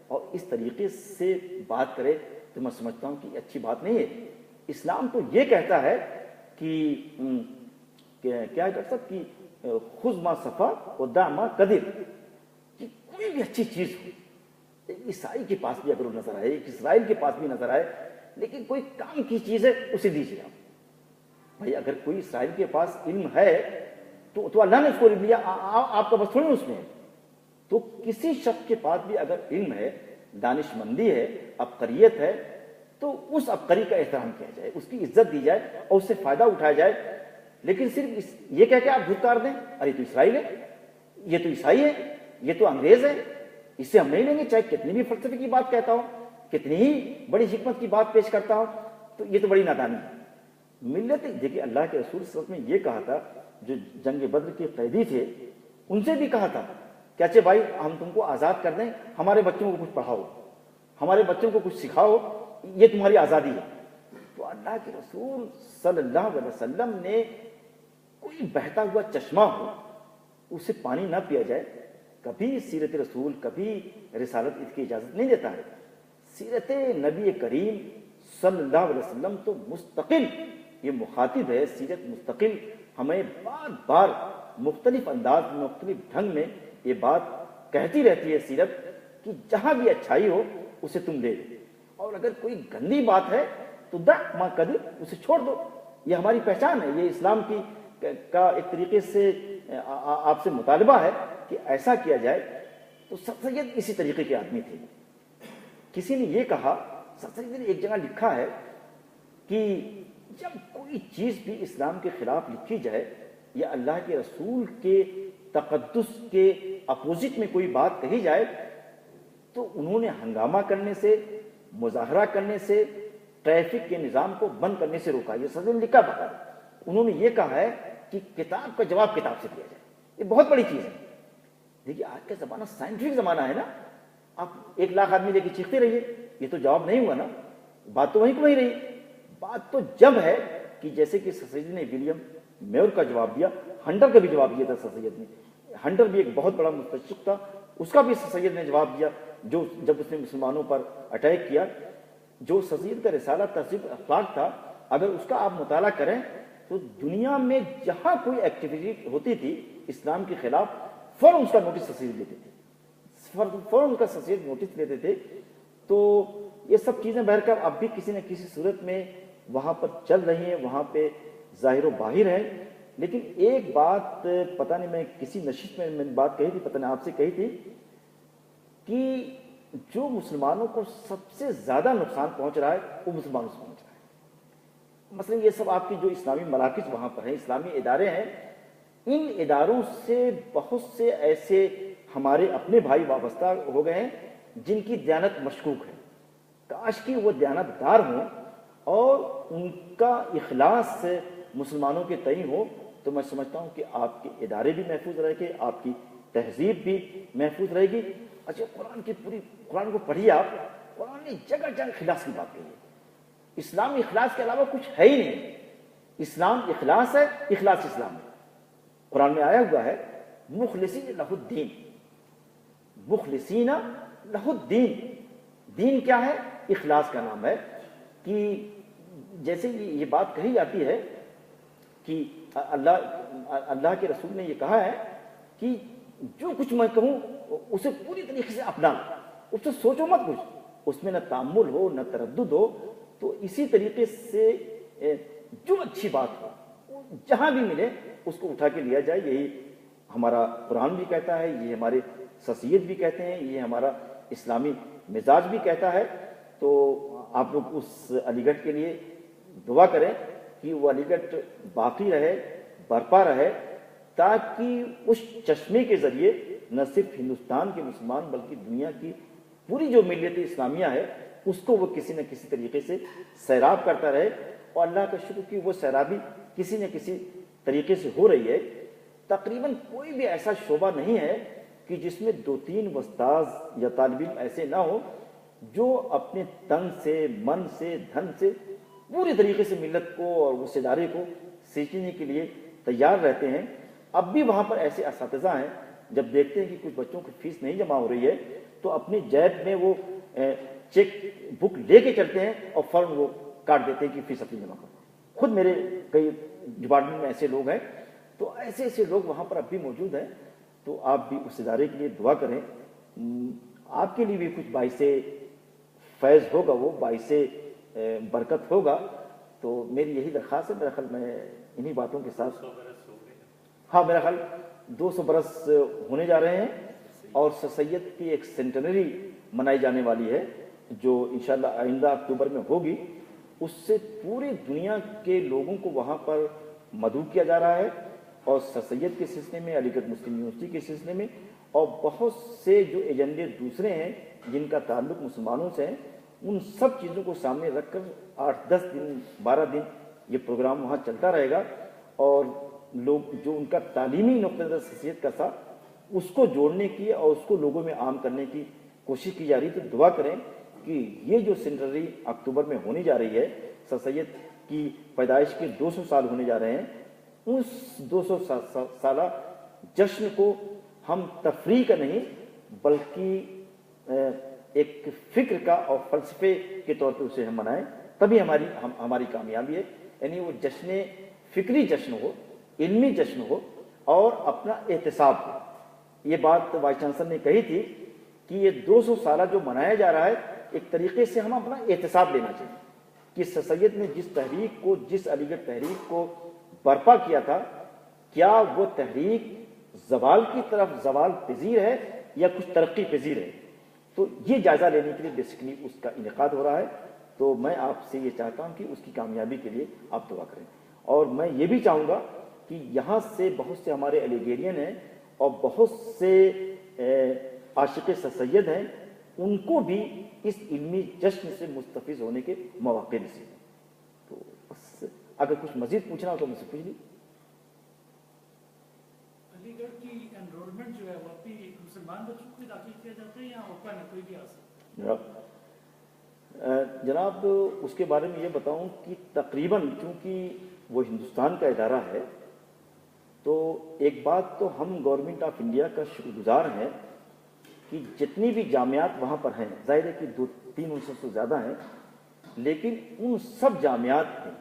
اور اس طریقے سے بات کرے، تو میں سمجھتا ہوں کہ اچھی بات نہیں ہے۔ اسلام تو یہ کہتا ہے کہ کیا کر سکتا کہ خذ ما صفا و دع ما قدر، کہ کوئی بھی اچھی چیز ہو، ایک عیسائی کے پاس بھی اگر وہ نظر آئے، ایک اسرائیل کے پاس بھی نظر آئے، لیکن کوئی کام کی چیز ہے اسے دیجیے آپ۔ بھائی اگر کوئی اسرائیل کے پاس علم ہے تو اللہ نے اس کو علم دیا، آپ کا بس تھوڑی اس میں ہے۔ تو کسی شخص کے پاس بھی اگر علم ہے، دانش مندی ہے، عبقریت ہے، تو اس عبقری کا احترام کیا جائے، اس کی عزت دی جائے اور اس سے فائدہ اٹھایا جائے۔ لیکن صرف یہ کہہ کے آپ دھتکار دیں، ارے تو اسرائیل ہے، یہ تو عیسائی ہے، یہ تو انگریز ہے، اس سے ہم نہیں لیں گے، چاہے کتنی بھی فلسفے کی بات کہتا ہوں، کتنی ہی بڑی حکمت کی بات پیش کرتا ہوں، تو یہ تو بڑی نادانی ہے۔ ملت دیکھیے اللہ کے رسول صلی اللہ علیہ وسلم نے یہ کہا تھا، جو جنگ بدر کے قیدی تھے ان سے بھی کہا تھا کہ اچھے بھائی ہم تم کو آزاد کر دیں، ہمارے بچوں کو کچھ پڑھاؤ، ہمارے بچوں کو کچھ سکھاؤ، یہ تمہاری آزادی ہے۔ تو اللہ کے رسول صلی اللہ علیہ وسلم نے کوئی بہتا ہوا چشمہ ہو اسے پانی نہ پیا جائے، کبھی سیرت رسول، کبھی رسالت اس کی اجازت نہیں دیتا ہے۔ سیرت نبی کریم صلی اللہ علیہ وسلم تو مستقل یہ مخاطب ہے، سیرت مستقل ہمیں بار بار مختلف انداز میں، مختلف ڈھنگ میں یہ بات کہتی رہتی ہے سیرت، کہ جہاں بھی اچھائی ہو اسے تم لے لو، اور اگر کوئی گندی بات ہے تو دع ما قدر، اسے چھوڑ دو۔ یہ ہماری پہچان ہے، یہ اسلام کی کا ایک طریقے سے آپ سے مطالبہ ہے کہ ایسا کیا جائے۔ تو سر سید اسی طریقے کے آدمی تھے۔ کسی نے یہ کہا، سر سید نے ایک جگہ لکھا ہے کہ جب کوئی چیز بھی اسلام کے خلاف لکھی جائے یا اللہ کے رسول کے تقدس کے اپوزٹ میں کوئی بات کہی جائے تو انہوں نے ہنگامہ کرنے سے، مظاہرہ کرنے سے، ٹریفک کے نظام کو بند کرنے سے روکا۔ یہ سر سید نے لکھا بتا، انہوں نے یہ کہا ہے کہ کتاب کا جواب کتاب سے دیا جائے۔ یہ بہت بڑی چیز ہے۔ دیکھیے آج کا زمانہ سائنٹیفک زمانہ ہے نا، آپ 1,00,000 آدمی لے کے چیختے رہیے، یہ تو جواب نہیں ہوا نا، بات تو وہیں کو وہیں رہی۔ بات تو جب ہے کہ جیسے کہ سر سید نے ولیم میور کا جواب دیا، ہنٹر کا بھی جواب دیا تھا سر سید نے۔ ہنٹر بھی ایک بہت بڑا مستشرق تھا، اس کا بھی سر سید نے جواب دیا، جو جب اس نے مسلمانوں پر اٹیک کیا۔ جو سر سید کا رسالہ تہذیب اخلاق تھا، اگر اس کا آپ مطالعہ کریں تو دنیا میں جہاں کوئی ایکٹیویٹی ہوتی تھی اسلام کے خلاف، فوراً اس کا نوٹس سر سید لیتے تھے، فوراً اس کا سر سید نوٹس لیتے تھے۔ تو یہ سب چیزیں بہرکیف اب بھی کسی نہ کسی صورت میں وہاں پر چل رہی ہیں، وہاں پہ ظاہر و باہر ہیں. لیکن ایک بات پتہ نہیں میں کسی نشست میں نے بات کہی تھی، پتہ نہیں آپ سے کہی تھی، کہ جو مسلمانوں کو سب سے زیادہ نقصان پہنچ رہا ہے وہ مسلمانوں سے پہنچ رہا ہے. مثلا یہ سب آپ کی جو اسلامی مراکز وہاں پر ہیں، اسلامی ادارے ہیں، ان اداروں سے بہت سے ایسے ہمارے اپنے بھائی وابستہ ہو گئے ہیں جن کی دیانت مشکوک ہے. کاش کہ وہ دیانت دار ہوں اور ان کا اخلاص مسلمانوں کے تئیں ہو، تو میں سمجھتا ہوں کہ آپ کے ادارے بھی محفوظ رہے گے، آپ کی تہذیب بھی محفوظ رہے گی. اچھا قرآن کو پڑھیے آپ، قرآن نے جگہ جگہ اخلاص کی بات کہی ہے. اسلام اخلاص کے علاوہ کچھ ہے ہی نہیں. اسلام اخلاص ہے، اخلاص اسلام ہے. قرآن میں آیا ہوا ہے مخلصین لہ الدین، مخلصین لہ الدین. دین کیا ہے؟ اخلاص کا نام ہے. کہ جیسے یہ بات کہی جاتی ہے کہ اللہ کے رسول نے یہ کہا ہے کہ جو کچھ میں کہوں اسے پوری طریقے سے اپنا، اس سے سوچو مت کچھ، اس میں نہ تامل ہو نہ تردد ہو. تو اسی طریقے سے جو اچھی بات ہو جہاں بھی ملے اس کو اٹھا کے لیا جائے. یہی ہمارا قرآن بھی کہتا ہے، یہ ہمارے سید بھی کہتے ہیں، یہ ہمارا اسلامی مزاج بھی کہتا ہے. تو آپ لوگ اس علی گڑھ کے لیے دعا کریں کہ وہ علی گڑھ باقی رہے، برپا رہے، تاکہ اس چشمے کے ذریعے نہ صرف ہندوستان کے مسلمان بلکہ دنیا کی پوری جو ملت اسلامیہ ہے اس کو وہ کسی نہ کسی طریقے سے سیراب کرتا رہے. اور اللہ کا شکر کہ وہ سیرابی کسی نہ کسی طریقے سے ہو رہی ہے. تقریباً کوئی بھی ایسا شعبہ نہیں ہے کہ جس میں 2-3 استاذ یا طالب علم ایسے نہ ہو جو اپنے تن سے، من سے، دھن سے پوری طریقے سے ملت کو اور اس ادارے کو سیکھنے کے لیے تیار رہتے ہیں. اب بھی وہاں پر ایسے اساتذہ ہیں جب دیکھتے ہیں کہ کچھ بچوں کی فیس نہیں جمع ہو رہی ہے تو اپنی جیب میں وہ چیک بک لے کے چلتے ہیں اور فوراً وہ کاٹ دیتے ہیں کہ فیس اپنی جمع کرو. خود میرے کئی ڈپارٹمنٹ میں ایسے لوگ ہیں. تو ایسے لوگ وہاں پر اب بھی موجود ہیں. تو آپ بھی اس ادارے کے لیے دعا کریں. آپ کے لیے بھی کچھ باعث فیض ہوگا، وہ باعث برکت ہوگا. تو میری یہی درخواست ہے. میرا خیال میں انہی باتوں کے ساتھ، ہاں میرا خیال 200 برس ہونے جا رہے ہیں اور سر سید کی ایک سینٹنری منائی جانے والی ہے جو انشاءاللہ آئندہ اکتوبر میں ہوگی. اس سے پوری دنیا کے لوگوں کو وہاں پر مدعو کیا جا رہا ہے اور سر سید کے سلسلے میں، علی گڑھ مسلم یونیورسٹی کے سلسلے میں اور بہت سے جو ایجنڈے دوسرے ہیں جن کا تعلق مسلمانوں سے ہے، ان سب چیزوں کو سامنے رکھ کر 8-10 دن 12 دن یہ پروگرام وہاں چلتا رہے گا. اور لوگ جو ان کا تعلیمی نقطہ نظر سید کا تھا اس کو جوڑنے کی اور اس کو لوگوں میں عام کرنے کی کوشش کی جا رہی. تو دعا کریں کہ یہ جو سینٹنری اکتوبر میں ہونے جا رہی ہے، سر سید کی پیدائش کے 200 سال ہونے جا رہے ہیں، اس 200 سالہ جشن کو ہم تفریح کا نہیں بلکہ ایک فکر کا اور فلسفے کے طور پہ اسے ہم منائیں. تبھی ہماری کامیابی ہے. یعنی وہ جشن فکری جشن ہو، علمی جشن ہو اور اپنا احتساب ہو. یہ بات وائس چانسلر نے کہی تھی کہ یہ 200 سالہ جو منایا جا رہا ہے ایک طریقے سے ہم اپنا احتساب لینا چاہیے کہ سر سید نے جس تحریک کو، جس علی گڑھ تحریک کو برپا کیا تھا، کیا وہ تحریک زوال کی طرف زوال پذیر ہے یا کچھ ترقی پذیر ہے. تو یہ جائزہ لینے کے لیے بیسیکلی اس کا انعقاد ہو رہا ہے. تو میں آپ سے یہ چاہتا ہوں کہ اس کی کامیابی کے لیے آپ دعا کریں. اور میں یہ بھی چاہوں گا کہ یہاں سے بہت سے ہمارے الیگیرین ہیں اور بہت سے عاشق سر سید ہیں، ان کو بھی اس علمی جشن سے مستفیض ہونے کے مواقع نصیب ہیں. تو بس اگر کچھ مزید پوچھنا ہو تو مجھ سے پوچھ لیجیے. علی گڑھ کی انرولمنٹ جو ہے وہ بھی مسلمان بچوں کو داخل کیا جاتا ہے یا اوپن ہے، کوئی بھی آ سکتا ہے؟ جناب اس کے بارے میں یہ بتاؤں کہ تقریباً چونکہ وہ ہندوستان کا ادارہ ہے تو ایک بات تو ہم گورنمنٹ آف انڈیا کا شکر گزار ہیں کہ جتنی بھی جامعات وہاں پر ہیں، ظاہر ہے کہ 200-300 سے زیادہ ہیں، لیکن ان سب جامعات میں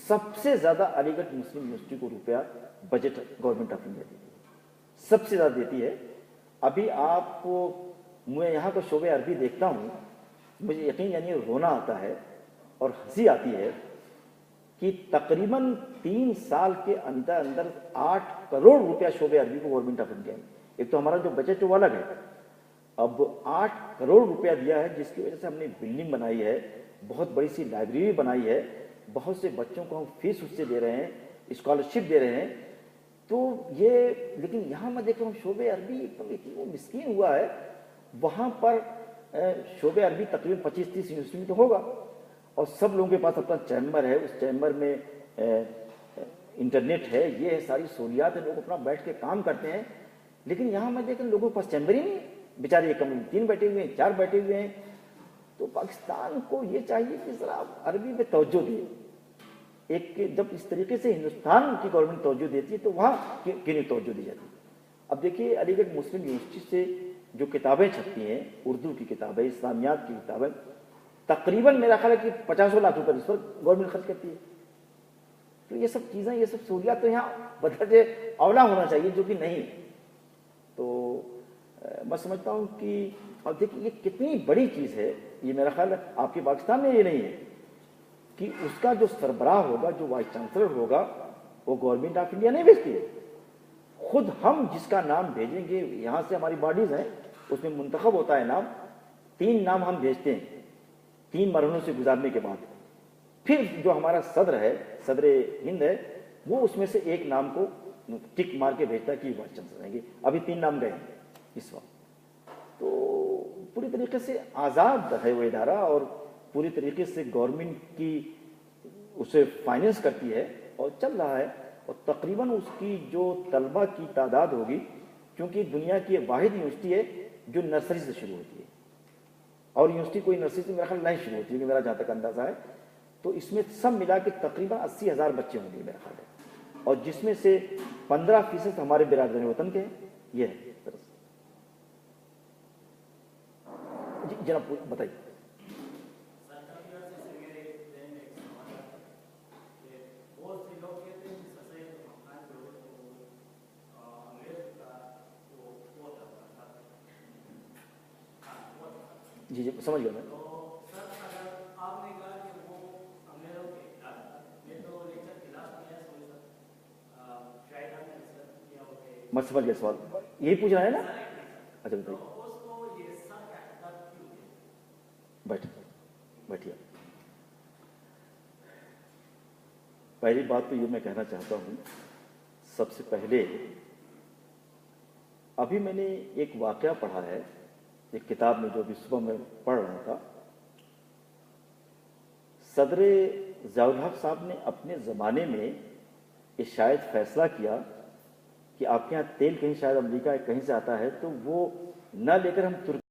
سب سے زیادہ علی گڑھ مسلم یونیورسٹی کو روپیہ بجٹ گورنمنٹ آف انڈیا دیتی ہے، سب سے زیادہ دیتی ہے. ابھی آپ میں یہاں کا شعبہ عربی دیکھتا ہوں مجھے یقین یعنی رونا آتا ہے اور ہنسی آتی ہے کہ تقریباً 3 سال کے اندر اندر 8 کروڑ روپیہ شعبہ عربی کو گورنمنٹ آف انڈیا نے، ایک تو ہمارا جو بجٹ وہ الگ ہے، اب 8 کروڑ روپیہ دیا ہے، جس کی وجہ سے ہم نے بلڈنگ بنائی ہے، بہت بڑی سی لائبریری بنائی ہے، بہت سے بچوں کو ہم فیس اس سے دے رہے ہیں، اسکالرشپ دے رہے ہیں. تو یہ لیکن یہاں میں دیکھ رہا ہوں شعبہ عربی وہ مسکین ہوا ہے. وہاں پر شعبہ عربی تقریباً 25-30 یونیورسٹی میں تو ہوگا، اور سب لوگوں کے پاس اپنا چیمبر ہے، اس چیمبر میں انٹرنیٹ ہے، یہ ہے، ساری سہولیات ہیں، لوگ اپنا بیٹھ کے کام کرتے ہیں. لیکن یہاں میں دیکھ رہا ہوں لوگوں کے پاس چیمبر ہی نہیں ہے، بیچارے ایک کمرے میں 3 بیٹھے ہوئے ہیں، 4 بیٹھے ہوئے ہیں. تو پاکستان کو یہ چاہیے کہ ذرا عربی پہ توجہ دے. ایک جب اس طریقے سے ہندوستان کی گورنمنٹ توجہ دیتی ہے تو وہاں کیوں نہیں توجہ دی جاتی؟ اب دیکھیے علی گڑھ مسلم یونیورسٹی سے جو کتابیں چھپتی ہیں، اردو کی کتابیں، اسلامیات کی کتابیں، تقریباً میرا خیال ہے کہ 50 لاکھ روپے اس پر گورنمنٹ خرچ کرتی ہے. تو یہ سب چیزیں، یہ سب سہولیات تو یہاں بدرجہ اولا ہونا چاہیے، جو کہ نہیں. تو میں سمجھتا ہوں کہ اب دیکھیے یہ کتنی بڑی چیز ہے. یہ میرا خیال ہے آپ کے پاکستان میں یہ نہیں ہے کہ اس کا جو سربراہ ہوگا، جو وائس چانسلر ہوگا، وہ گورنمنٹ آف انڈیا نہیں بھیجتی ہے. خود ہم جس کا نام بھیجیں گے، یہاں سے ہماری باڈیز ہیں، اس میں منتخب ہوتا ہے نام. 3 نام ہم بھیجتے ہیں 3 مرحلوں سے گزارنے کے بعد. پھر جو ہمارا صدر ہے، صدر ہند ہے، وہ اس میں سے ایک نام کو ٹک مار کے بھیجتا ہے کہ وائس چانسلر رہیں گے. ابھی 3 نام گئے ہیں اس وقت. تو پوری طریقے سے آزاد ہے وہ ادارہ، اور پوری طریقے سے گورنمنٹ کی اسے فائننس کرتی ہے اور چل رہا ہے. اور تقریباً اس کی جو طلبہ کی تعداد ہوگی، کیونکہ دنیا کی واحد یونیورسٹی ہے جو نرسری سے شروع ہوتی ہے، اور یونیورسٹی کوئی نرسری سے میرا خیال نہیں شروع ہوتی ہے، کہ میرا جہاں تک اندازہ ہے. تو اس میں سب ملا کے تقریباً 80,000 بچے ہوں گے میرا خیال ہے، اور جس میں سے 15% ہمارے برادر وطن کے ہیں. یہ ہے جی جناب بتائیے. جی جی سمجھ گیا میں. میں سمجھ گیا سوال، یہی پوچھ رہا ہے نا. اچھا بتائیے. بیٹھیے. پہلی بات تو یہ میں کہنا چاہتا ہوں، سب سے پہلے ابھی میں نے ایک واقعہ پڑھا ہے ایک کتاب میں، جو ابھی صبح میں پڑھ رہا تھا. صدر ضیاء الحق صاحب نے اپنے زمانے میں یہ شاید فیصلہ کیا کہ آپ کے یہاں تیل کہیں شاید امریکہ کہیں سے آتا ہے، تو وہ نہ لے کر ہم ترکی